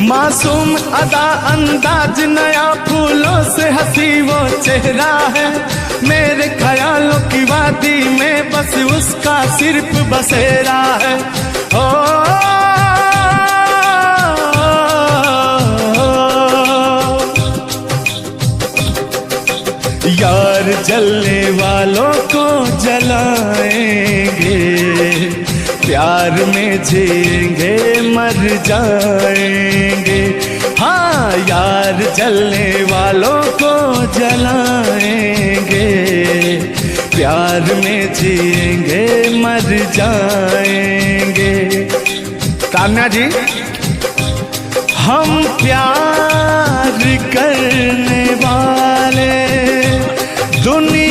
मासूम अदा अंदाज नया फूलों से हंसी वो चेहरा है। मेरे ख्यालों की वादी में बस उसका सिर्फ बसेरा है। ओ यार जलने वालों को जलाएंगे, प्यार में जिएंगे मर जाएंगे। हाँ यार जलने वालों को जलाएंगे, प्यार में जिएंगे मर जाएंगे। तान्या जी, हम प्यार करने वाले दुनिया